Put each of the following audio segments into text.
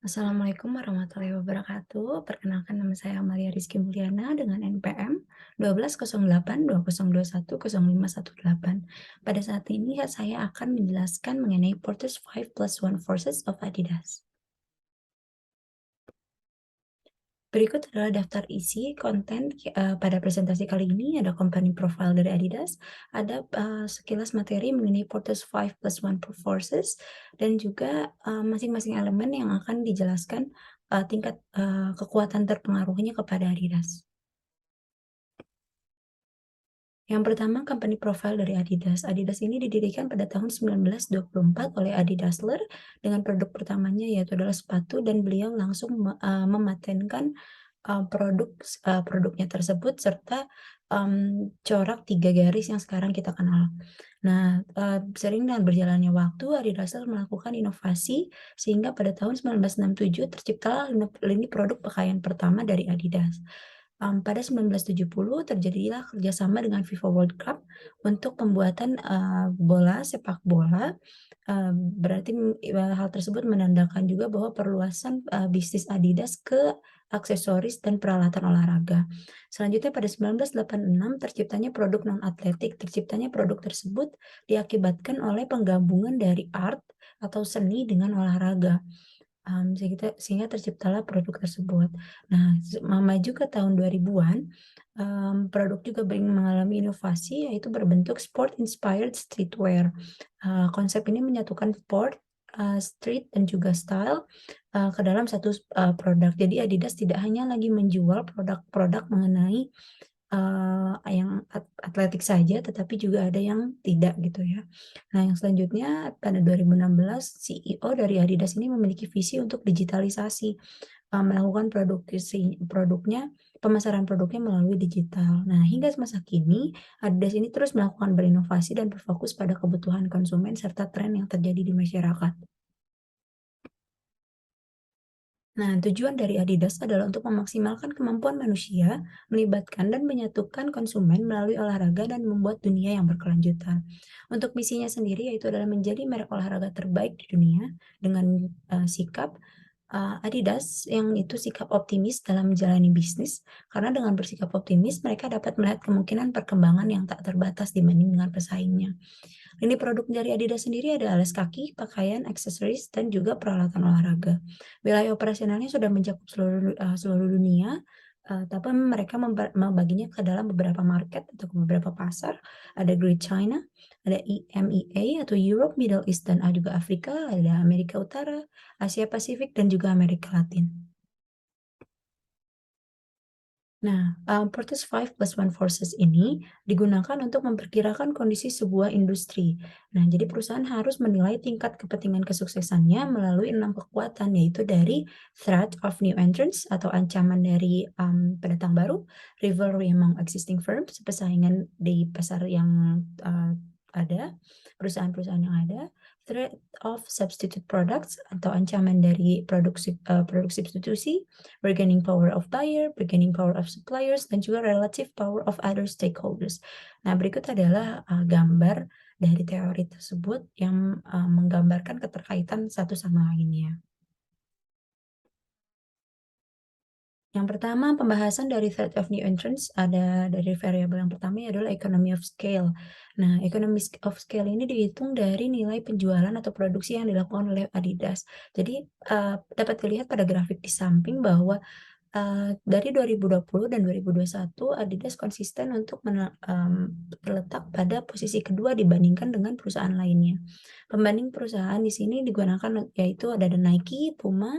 Assalamualaikum warahmatullahi wabarakatuh. Perkenalkan nama saya Amalia Rizky Mulyana dengan NPM 120820210518. Pada saat ini saya akan menjelaskan mengenai Porter's 5+1 Forces of Adidas. Berikut adalah daftar isi konten pada presentasi kali ini. Ada company profile dari Adidas, ada sekilas materi mengenai Porter's 5+1 Forces, dan juga masing-masing elemen yang akan dijelaskan tingkat kekuatan terpengaruhnya kepada Adidas. Yang pertama, company profile dari Adidas. Adidas ini didirikan pada tahun 1924 oleh Adi Dassler dengan produk pertamanya yaitu adalah sepatu, dan beliau langsung mematenkan produknya tersebut serta corak 3 garis yang sekarang kita kenal. Nah, sering dengan berjalannya waktu, Adi Dassler melakukan inovasi sehingga pada tahun 1967 terciptalah lini produk pakaian pertama dari Adidas. Pada 1970 terjadilah kerjasama dengan FIFA World Cup untuk pembuatan bola sepak bola. Berarti hal tersebut menandakan juga bahwa perluasan bisnis Adidas ke aksesoris dan peralatan olahraga. Selanjutnya pada 1986 terciptanya produk non-atletik. Terciptanya produk tersebut diakibatkan oleh penggabungan dari art atau seni dengan olahraga. Sehingga terciptalah produk tersebut. Nah, maju ke tahun 2000-an, produk juga mengalami inovasi yaitu berbentuk sport inspired streetwear. Konsep ini menyatukan sport, street, dan juga style ke dalam satu produk. Jadi Adidas tidak hanya lagi menjual produk-produk mengenai yang atletik saja, tetapi juga ada yang tidak gitu ya. Nah, yang selanjutnya pada 2016 CEO dari Adidas ini memiliki visi untuk digitalisasi, melakukan pemasaran produknya melalui digital. Nah, hingga masa kini Adidas ini terus melakukan berinovasi dan berfokus pada kebutuhan konsumen serta tren yang terjadi di masyarakat. Nah, tujuan dari Adidas adalah untuk memaksimalkan kemampuan manusia, melibatkan dan menyatukan konsumen melalui olahraga dan membuat dunia yang berkelanjutan. Untuk misinya sendiri yaitu adalah menjadi merek olahraga terbaik di dunia dengan sikap Adidas yang itu sikap optimis dalam menjalani bisnis, karena dengan bersikap optimis mereka dapat melihat kemungkinan perkembangan yang tak terbatas dibanding dengan pesaingnya. Lini produk dari Adidas sendiri ada alas kaki, pakaian, aksesoris, dan juga peralatan olahraga. Wilayah operasionalnya sudah mencakup seluruh dunia, tapi mereka membaginya ke dalam beberapa market atau ke beberapa pasar. Ada Great China, ada EMEA atau Europe, Middle East, dan juga Afrika, ada Amerika Utara, Asia Pasifik, dan juga Amerika Latin. Nah, Porter's 5+1 Forces ini digunakan untuk memperkirakan kondisi sebuah industri. Nah, jadi perusahaan harus menilai tingkat kepentingan kesuksesannya melalui 6 kekuatan, yaitu dari threat of new entrants atau ancaman dari pendatang baru, rivalry among existing firms, persaingan di pasar yang ada, perusahaan-perusahaan yang ada, threat of substitute products atau ancaman dari produk substitusi, bargaining power of buyer, bargaining power of suppliers, dan juga relative power of other stakeholders. Nah, berikut adalah gambar dari teori tersebut yang menggambarkan keterkaitan satu sama lainnya. Yang pertama, pembahasan dari threat of new entrants ada dari variabel yang pertama adalah economy of scale. Nah, economy of scale ini dihitung dari nilai penjualan atau produksi yang dilakukan oleh Adidas. Jadi, dapat dilihat pada grafik di samping bahwa dari 2020 dan 2021 Adidas konsisten untuk terletak pada posisi kedua dibandingkan dengan perusahaan lainnya. Pembanding perusahaan di sini digunakan yaitu ada Nike, Puma,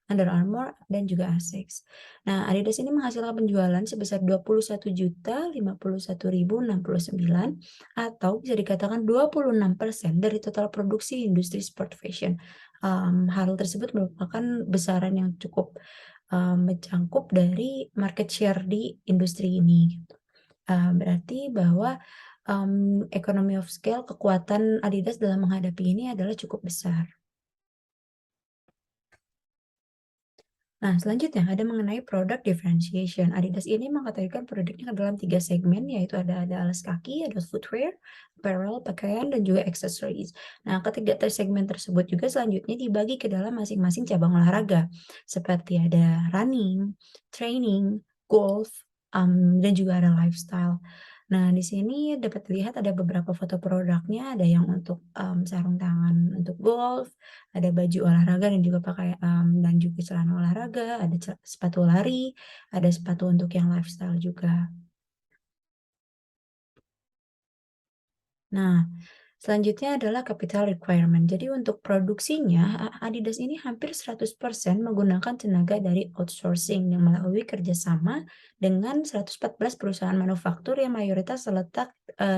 Under Armour, dan juga Asics. Nah, Adidas ini menghasilkan penjualan sebesar 21.051.069 atau bisa dikatakan 26% dari total produksi industri sport fashion. Hal tersebut merupakan besaran yang cukup mencangkup dari market share di industri ini gitu. Berarti bahwa economy of scale, kekuatan Adidas dalam menghadapi ini adalah cukup besar. Nah, selanjutnya ada mengenai product differentiation. Adidas ini mengkategorikan produknya ke dalam 3 segmen, yaitu ada alas kaki, ada footwear, apparel, pakaian, dan juga accessories. Nah, ketiga segmen tersebut juga selanjutnya dibagi ke dalam masing-masing cabang olahraga, seperti ada running, training, golf, dan juga ada lifestyle. Nah, di sini dapat dilihat ada beberapa foto produknya, ada yang untuk, sarung tangan untuk golf, ada baju olahraga dan juga dan juga celana olahraga, ada sepatu lari, ada sepatu untuk yang lifestyle juga. Nah, selanjutnya adalah capital requirement. Jadi untuk produksinya, Adidas ini hampir 100% menggunakan tenaga dari outsourcing yang melalui kerjasama dengan 114 perusahaan manufaktur yang mayoritas terletak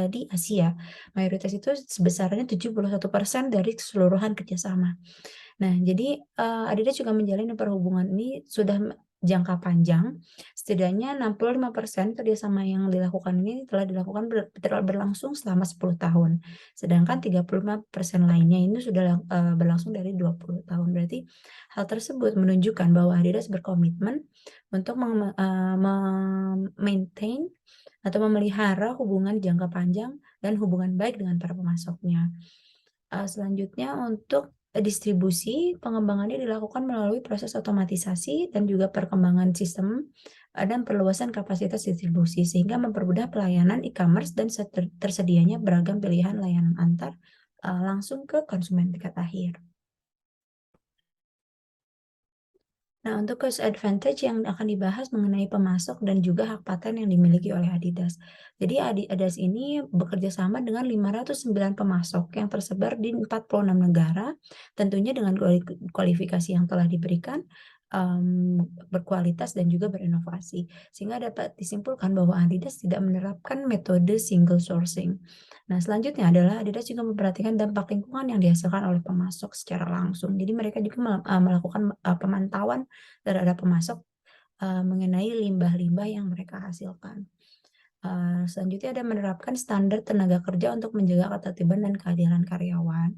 di Asia. Mayoritas itu sebesarnya 71% dari keseluruhan kerjasama. Nah, jadi, Adidas juga menjalin perhubungan ini sudah jangka panjang, setidaknya 65% kerjasama yang dilakukan ini telah dilakukan telah berlangsung selama 10 tahun. Sedangkan 35% lainnya ini sudah berlangsung dari 20 tahun. Berarti hal tersebut menunjukkan bahwa Adidas berkomitmen untuk maintain atau memelihara hubungan jangka panjang dan hubungan baik dengan para pemasoknya. Selanjutnya untuk distribusi, pengembangannya dilakukan melalui proses otomatisasi dan juga perkembangan sistem, dan perluasan kapasitas distribusi sehingga mempermudah pelayanan e-commerce dan tersedianya beragam pilihan layanan antar, langsung ke konsumen tingkat akhir. Nah, untuk cost advantage yang akan dibahas mengenai pemasok dan juga hak paten yang dimiliki oleh Adidas. Jadi Adidas ini bekerja sama dengan 509 pemasok yang tersebar di 46 negara, tentunya dengan kualifikasi yang telah diberikan, berkualitas dan juga berinovasi. Sehingga dapat disimpulkan bahwa Adidas tidak menerapkan metode single sourcing. Nah, selanjutnya adalah Adidas juga memperhatikan dampak lingkungan yang dihasilkan oleh pemasok secara langsung. Jadi mereka juga melakukan, pemantauan terhadap pemasok, mengenai limbah-limbah yang mereka hasilkan. Selanjutnya ada menerapkan standar tenaga kerja untuk menjaga ketertiban dan keadilan karyawan.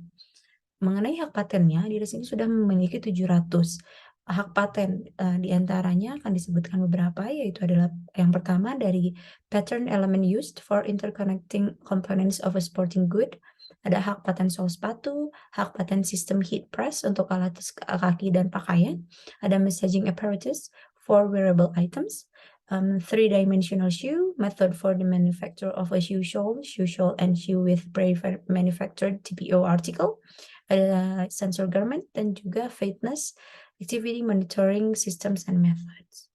Mengenai hak patennya, di sini sudah memiliki 700 hak paten, di antaranya akan disebutkan beberapa, yaitu adalah yang pertama dari pattern element used for interconnecting components of a sporting good, ada hak paten sol sepatu, hak paten sistem heat press untuk alat kaki dan pakaian, ada messaging apparatus for wearable items, three-dimensional shoe, method for the manufacture of a shoe sole, and shoe with pre-manufactured TPO article, ada sensor garment dan juga fitness, activity monitoring systems and methods.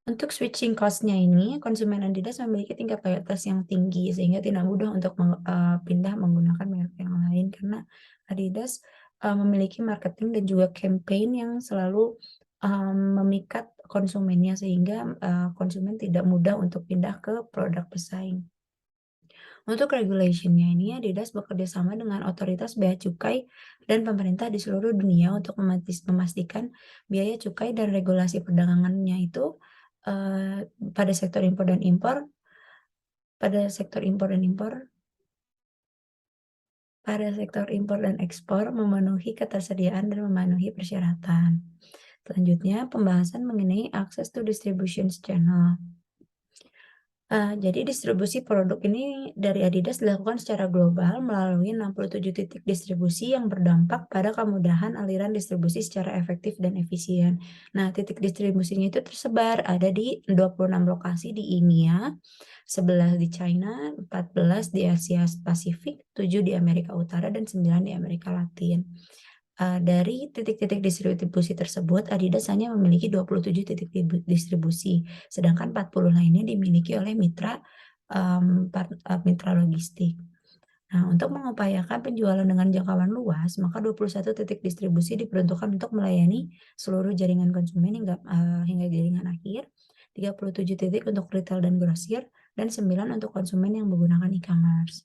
Untuk switching cost-nya ini, konsumen Adidas memiliki tingkat loyalitas yang tinggi sehingga tidak mudah untuk pindah menggunakan merek yang lain karena Adidas, memiliki marketing dan juga campaign yang selalu, memikat konsumennya sehingga, konsumen tidak mudah untuk pindah ke produk pesaing. Untuk regulation-nya ini, Adidas bekerja sama dengan otoritas bea cukai dan pemerintah di seluruh dunia untuk memastikan biaya cukai dan regulasi perdagangannya itu, pada sektor impor dan ekspor memenuhi ketersediaan dan memenuhi persyaratan. Selanjutnya, pembahasan mengenai access to distribution channel. Jadi distribusi produk ini dari Adidas dilakukan secara global melalui 67 titik distribusi yang berdampak pada kemudahan aliran distribusi secara efektif dan efisien. Nah, titik distribusinya itu tersebar ada di 26 lokasi di EMEA, 11 di China, 14 di Asia Pasifik, 7 di Amerika Utara, dan 9 di Amerika Latin. Dari titik-titik distribusi tersebut, Adidas hanya memiliki 27 titik distribusi, sedangkan 40 lainnya dimiliki oleh mitra logistik. Nah, untuk mengupayakan penjualan dengan jangkauan luas, maka 21 titik distribusi diperuntukkan untuk melayani seluruh jaringan konsumen hingga jaringan akhir, 37 titik untuk retail dan grosir, dan 9 untuk konsumen yang menggunakan e-commerce.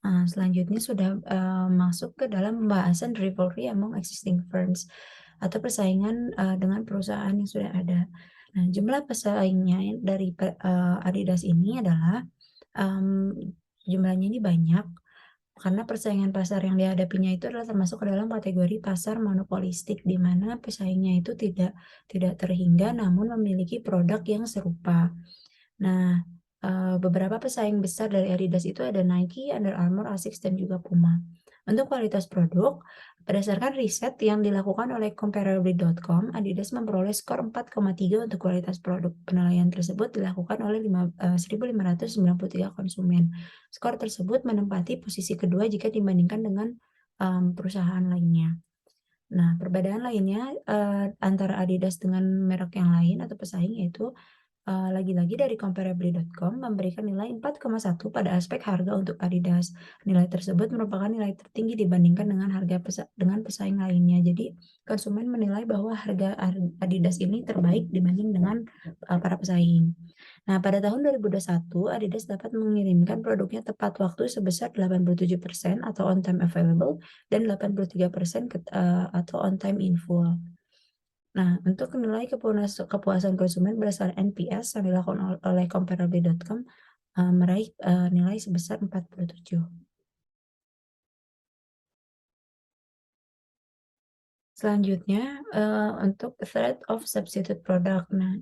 Selanjutnya sudah, masuk ke dalam pembahasan rivalry among existing firms atau persaingan, dengan perusahaan yang sudah ada. Nah, jumlah pesaingnya dari Adidas ini adalah, mmm, jumlahnya ini banyak, karena persaingan pasar yang dihadapinya itu adalah termasuk ke dalam kategori pasar monopolistik, di mana pesaingnya itu tidak terhingga namun memiliki produk yang serupa. Nah, beberapa pesaing besar dari Adidas itu ada Nike, Under Armour, Asics, dan juga Puma. Untuk kualitas produk, berdasarkan riset yang dilakukan oleh Comparably.com, Adidas memperoleh skor 4,3 untuk kualitas produk. Penilaian tersebut dilakukan oleh 1.593 konsumen. Skor tersebut menempati posisi kedua jika dibandingkan dengan perusahaan lainnya. Nah, perbedaan lainnya antara Adidas dengan merek yang lain atau pesaing yaitu lagi-lagi dari Comparably.com memberikan nilai 4,1 pada aspek harga untuk Adidas. Nilai tersebut merupakan nilai tertinggi dibandingkan dengan harga dengan pesaing lainnya. Jadi, konsumen menilai bahwa harga Adidas ini terbaik dibanding dengan para pesaing. Nah, pada tahun 2021, Adidas dapat mengirimkan produknya tepat waktu sebesar 87% atau on time available dan 83% atau on time in full. Nah, untuk nilai kepuasan konsumen berdasarkan NPS yang dilakukan oleh Comparably.com, meraih nilai sebesar 47. Selanjutnya, untuk threat of substitute product. Nah,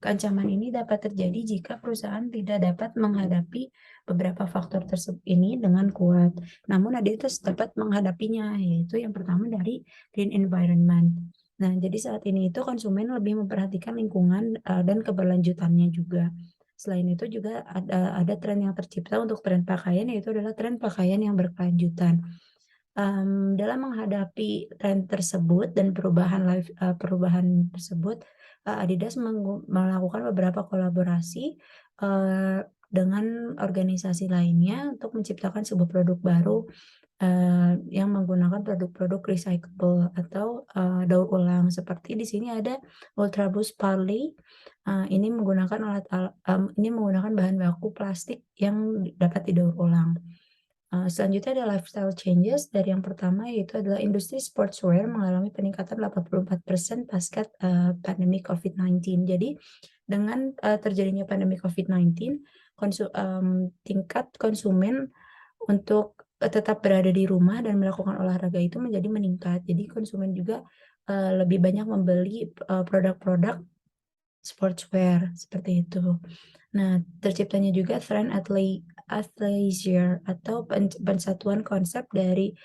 ancaman ini dapat terjadi jika perusahaan tidak dapat menghadapi beberapa faktor tersebut ini dengan kuat. Namun Adidas dapat menghadapinya, yaitu yang pertama dari green environment. Nah, jadi saat ini itu konsumen lebih memperhatikan lingkungan, dan keberlanjutannya juga. Selain itu juga ada tren yang tercipta untuk tren pakaian, yaitu adalah tren pakaian yang berkelanjutan. Dalam menghadapi tren tersebut dan perubahan tersebut, Adidas melakukan beberapa kolaborasi, dengan organisasi lainnya untuk menciptakan sebuah produk baru, yang menggunakan produk-produk recyclable atau, daur ulang. Seperti di sini ada Ultra Boost Parley, ini menggunakan bahan baku plastik yang dapat didaur ulang. Selanjutnya ada lifestyle changes dari yang pertama yaitu adalah industri sportswear mengalami peningkatan 84% pasca, pandemi COVID-19. Jadi dengan, terjadinya pandemi COVID-19, tingkat konsumen untuk, tetap berada di rumah dan melakukan olahraga itu menjadi meningkat. Jadi konsumen juga, lebih banyak membeli, produk-produk sportswear, seperti itu. Nah, terciptanya juga tren athleisure atau persatuan konsep dari,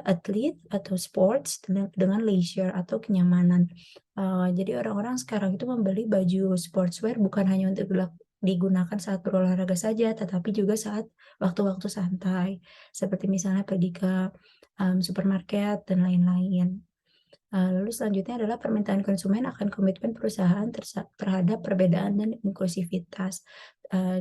atlet atau sports dengan leisure atau kenyamanan. Jadi orang-orang sekarang itu membeli baju sportswear bukan hanya untuk digunakan saat berolahraga saja, tetapi juga saat waktu-waktu santai, seperti misalnya pergi ke, supermarket dan lain-lain. Lalu selanjutnya adalah permintaan konsumen akan komitmen perusahaan terhadap perbedaan dan inklusivitas.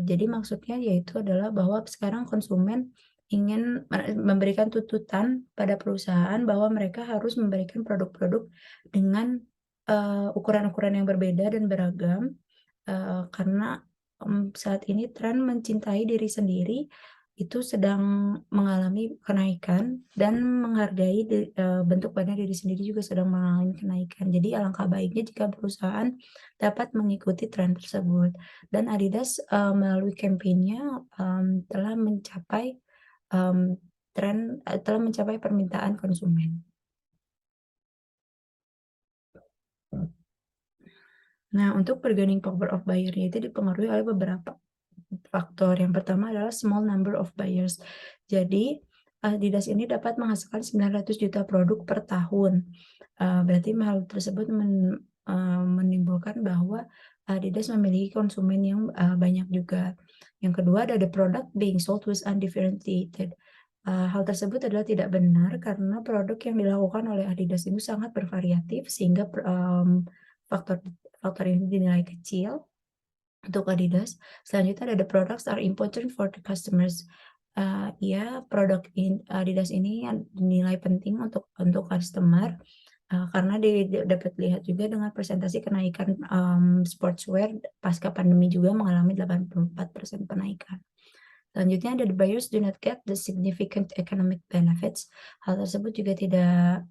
Jadi maksudnya yaitu adalah bahwa sekarang konsumen ingin memberikan tuntutan pada perusahaan bahwa mereka harus memberikan produk-produk dengan, ukuran-ukuran yang berbeda dan beragam, karena, saat ini tren mencintai diri sendiri itu sedang mengalami kenaikan dan menghargai bentuk badan diri sendiri juga sedang mengalami kenaikan. Jadi alangkah baiknya jika perusahaan dapat mengikuti tren tersebut. Dan Adidas, melalui campaign-nya, telah mencapai, telah mencapai permintaan konsumen. Nah, untuk bargaining power of buyer-nya itu dipengaruhi oleh beberapa faktor. Yang pertama adalah small number of buyers. Jadi, Adidas ini dapat menghasilkan 900 juta produk per tahun. Berarti hal tersebut menimbulkan bahwa Adidas memiliki konsumen yang, banyak juga. Yang kedua ada the product being sold was undifferentiated. Hal tersebut adalah tidak benar karena produk yang dilakukan oleh Adidas itu sangat bervariatif sehingga faktor faktor ini dinilai kecil untuk Adidas. Selanjutnya ada the products are important for the customers. Ya, Adidas ini yang dinilai penting untuk customer, karena dapat dilihat juga dengan presentasi kenaikan, sportswear pasca pandemi juga mengalami 84% penaikan. Selanjutnya ada the buyers do not get the significant economic benefits. Hal tersebut juga tidak,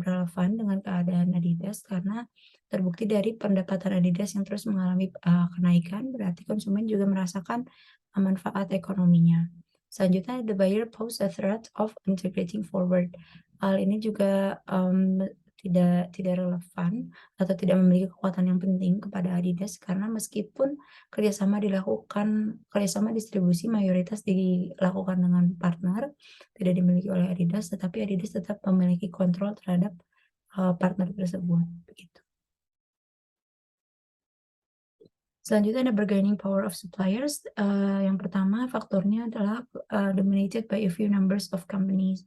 relevan dengan keadaan Adidas karena terbukti dari pendapatan Adidas yang terus mengalami, kenaikan, berarti konsumen juga merasakan, manfaat ekonominya. Selanjutnya the buyer pose a threat of integrating forward. Hal ini juga, tidak relevan atau tidak memiliki kekuatan yang penting kepada Adidas karena meskipun kerjasama distribusi mayoritas dilakukan dengan partner, tidak dimiliki oleh Adidas, tetapi Adidas tetap memiliki kontrol terhadap, partner tersebut, begitu. Selanjutnya ada bargaining power of suppliers, yang pertama faktornya adalah, dominated by a few numbers of companies.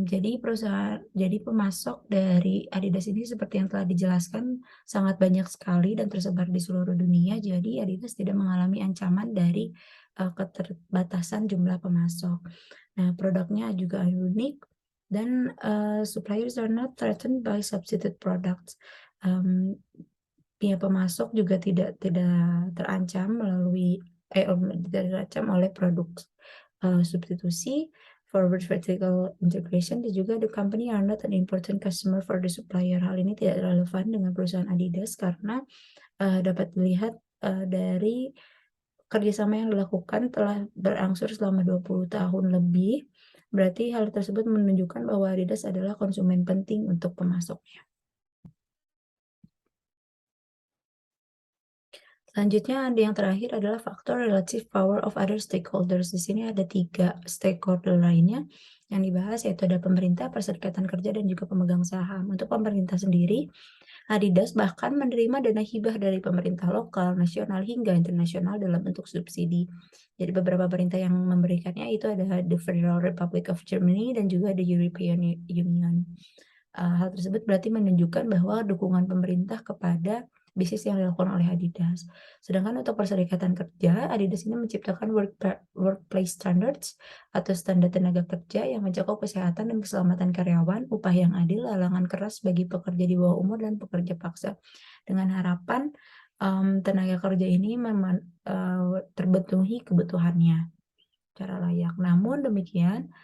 Jadi pemasok dari Adidas ini seperti yang telah dijelaskan sangat banyak sekali dan tersebar di seluruh dunia, jadi Adidas tidak mengalami ancaman dari, keterbatasan jumlah pemasok. Nah, produknya juga unik dan, suppliers are not threatened by substitute products. Mmm, Pihak pemasok juga tidak terancam tidak terancam oleh produk, substitusi, forward vertical integration, dan juga the company are not an important customer for the supplier. Hal ini tidak relevan dengan perusahaan Adidas karena, dapat dilihat, dari kerjasama yang dilakukan telah berangsur selama 20 tahun lebih, berarti hal tersebut menunjukkan bahwa Adidas adalah konsumen penting untuk pemasoknya. Selanjutnya ada yang terakhir adalah faktor relative power of other stakeholders. Di sini ada 3 stakeholder lainnya yang dibahas, yaitu ada pemerintah, perserikatan kerja, dan juga pemegang saham. Untuk pemerintah sendiri, Adidas bahkan menerima dana hibah dari pemerintah lokal, nasional, hingga internasional dalam bentuk subsidi. Jadi beberapa pemerintah yang memberikannya itu ada the Federal Republic of Germany dan juga the European Union. Hal tersebut berarti menunjukkan bahwa dukungan pemerintah kepada bisnis yang dilakukan oleh Adidas. Sedangkan untuk perserikatan kerja, Adidas ini menciptakan workplace standards atau standar tenaga kerja yang mencakup kesehatan dan keselamatan karyawan, upah yang adil, larangan keras bagi pekerja di bawah umur dan pekerja paksa. Dengan harapan, tenaga kerja ini terpenuhi kebutuhannya secara layak. Namun demikian,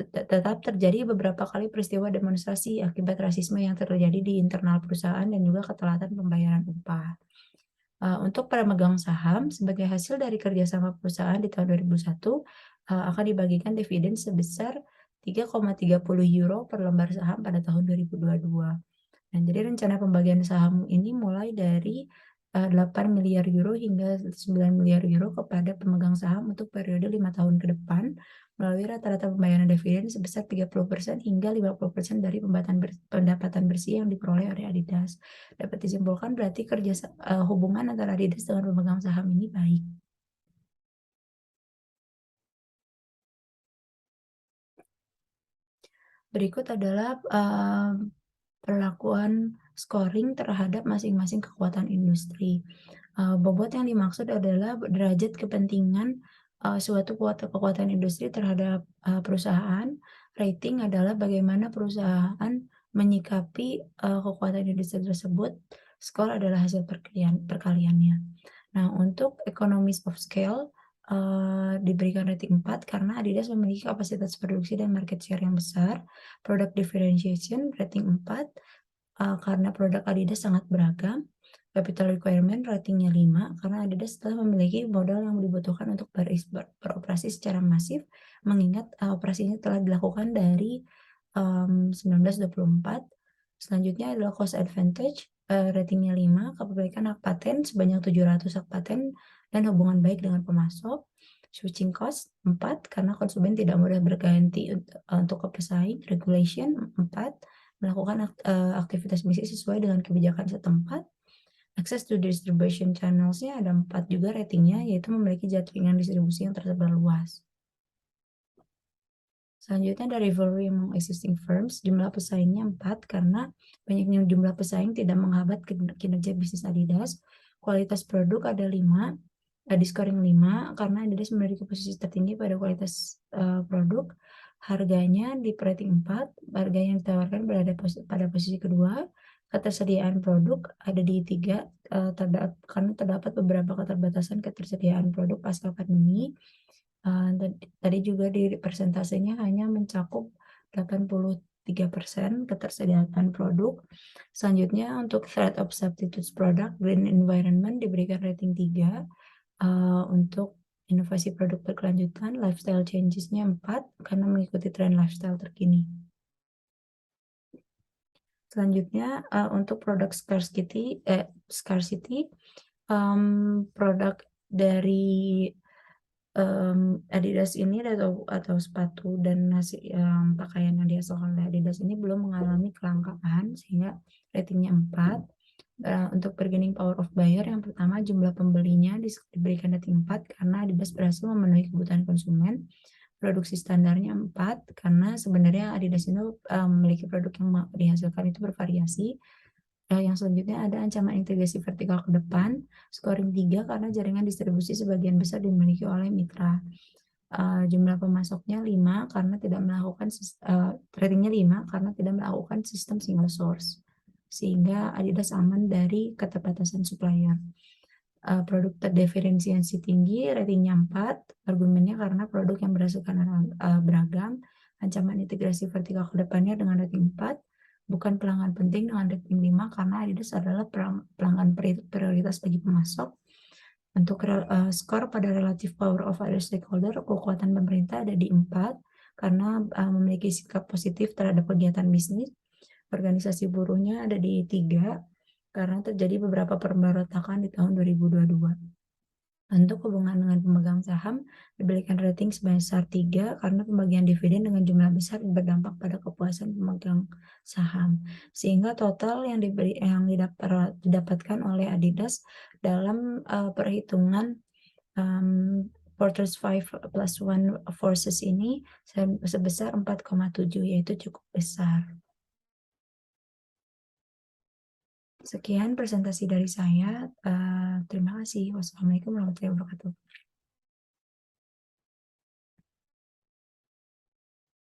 tetap terjadi beberapa kali peristiwa demonstrasi akibat rasisme yang terjadi di internal perusahaan dan juga ketelatan pembayaran upah. Untuk pemegang saham, sebagai hasil dari kerjasama perusahaan di tahun 2001, akan dibagikan dividen sebesar 3,30 euro per lembar saham pada tahun 2022. Nah, jadi rencana pembagian saham ini mulai dari, 8 miliar euro hingga 9 miliar euro kepada pemegang saham untuk periode 5 tahun ke depan, melalui rata-rata pembayaran dividen sebesar 30% hingga 50% dari pendapatan bersih yang diperoleh oleh Adidas. Dapat disimpulkan berarti hubungan antara Adidas dengan pemegang saham ini baik. Berikut adalah, perlakuan scoring terhadap masing-masing kekuatan industri. Bobot yang dimaksud adalah derajat kepentingan, suatu kekuatan industri terhadap, perusahaan. Rating adalah bagaimana perusahaan menyikapi, kekuatan industri tersebut. Skor adalah hasil perkaliannya. Nah, untuk economies of scale, diberikan rating 4 karena Adidas memiliki kapasitas produksi dan market share yang besar. Product differentiation rating 4, karena produk Adidas sangat beragam. Capital requirement ratingnya 5 karena Adidas telah memiliki modal yang dibutuhkan untuk beroperasi secara masif, mengingat, operasinya telah dilakukan dari, 1924. Selanjutnya adalah cost advantage, ratingnya 5, kepemilikan hak paten sebanyak 700 hak paten dan hubungan baik dengan pemasok. Switching cost 4 karena konsumen tidak mudah berganti untuk ke pesaing. Regulation 4, melakukan aktivitas bisnis sesuai dengan kebijakan setempat. Access to distribution channels-nya ada 4 juga ratingnya, yaitu memiliki jaringan distribusi yang tersebar luas. Selanjutnya dari rivalry among existing firms, jumlah pesaingnya 4 karena banyaknya jumlah pesaing tidak menghambat kinerja bisnis Adidas. Kualitas produk ada 5, di scoring 5 karena Adidas memiliki posisi tertinggi pada kualitas, produk. Harganya di rating 4, harga yang ditawarkan berada pada posisi kedua ketersediaan produk ada di 3, karena terdapat beberapa keterbatasan ketersediaan produk pasca pandemi. Tadi juga di persentasenya hanya mencakup 83% ketersediaan produk. Selanjutnya untuk threat of substitutes product, green environment diberikan rating 3. Untuk inovasi produk berkelanjutan, lifestyle changes-nya 4 karena mengikuti tren lifestyle terkini. Selanjutnya, untuk produk scarcity, produk dari Adidas ini atau sepatu dan pakaian yang dihasilkan oleh Adidas ini belum mengalami kelangkaan sehingga ratingnya 4. Untuk bargaining power of buyer, yang pertama jumlah pembelinya diberikan rating 4 karena Adidas berhasil memenuhi kebutuhan konsumen. Produksi standarnya 4 karena sebenarnya Adidas itu memiliki produk yang dihasilkan itu bervariasi. Yang selanjutnya ada ancaman integrasi vertikal ke depan, scoring 3 karena jaringan distribusi sebagian besar dimiliki oleh mitra. Jumlah pemasoknya 5 karena tidak melakukan ratingnya 5 karena tidak melakukan sistem single source, sehingga Adidas aman dari keterbatasan supplier. Produk terdiferensiasi tinggi, ratingnya 4, argumennya karena produk yang berdasarkan beragam, ancaman integrasi vertikal ke depannya dengan rating 4, bukan pelanggan penting dengan rating 5 karena Adidas adalah pelanggan prioritas bagi pemasok. Untuk skor pada relative power of other stakeholder, kekuatan pemerintah ada di 4 karena memiliki sikap positif terhadap kegiatan bisnis. Organisasi buruhnya ada di 3 karena terjadi beberapa pemberontakan di tahun 2022. Untuk hubungan dengan pemegang saham, diberikan rating sebesar 3 karena pembagian dividen dengan jumlah besar berdampak pada kepuasan pemegang saham. Sehingga total yang didapatkan oleh Adidas dalam perhitungan Porters 5 plus 1 forces ini sebesar 4,7, yaitu cukup besar. Sekian presentasi dari saya. Terima kasih. Wassalamualaikum warahmatullahi wabarakatuh.